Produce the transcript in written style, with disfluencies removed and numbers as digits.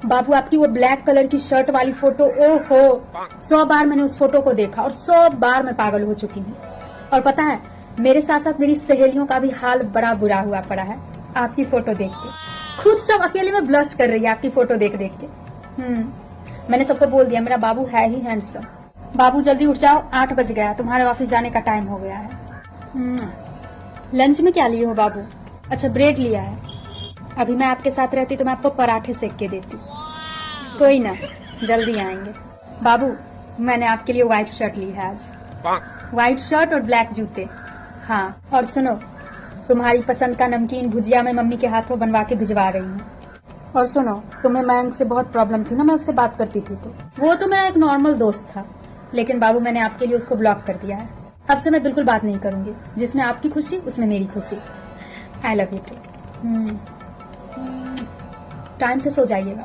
बाबू आपकी वो black colour की शर्ट वाली फोटो, ओहो 100 बार मैंने उस फोटो को देखा और 100 बार मैं पागल हो चुकी हूँ। और पता है मेरे साथ साथ मेरी सहेलियों का भी हाल बड़ा बुरा हुआ पड़ा है आपकी फोटो देख के। खुद सब अकेले में ब्लश कर रही है आपकी फोटो देख देख के। मैंने सबको बोल दिया मेरा बाबू है ही हैंडसम। बाबू जल्दी उठ जाओ, 8 बज गया, तुम्हारे ऑफिस जाने का टाइम हो गया है। लंच में क्या लिए हो बाबू? अच्छा ब्रेड लिया है। अभी मैं आपके साथ रहती तो मैं आपको पराठे सेक के देती। कोई ना, जल्दी आएंगे। बाबू मैंने आपके लिए व्हाइट शर्ट ली है आज, व्हाइट शर्ट और ब्लैक जूते। हाँ और सुनो, तुम्हारी पसंद का नमकीन भुजिया मैं मम्मी के हाथों बनवा के भिजवा रही हूँ। और सुनो, तुम्हें मयंक से बहुत प्रॉब्लम थी ना, मैं उससे बात करती थी तो वो तो मेरा एक नॉर्मल दोस्त था, लेकिन बाबू मैंने आपके लिए उसको ब्लॉक कर दिया है। अब से मैं बिल्कुल बात नहीं करूंगी, जिसमें आपकी खुशी उसमें मेरी खुशी। I love you too. Time से सो जाइएगा।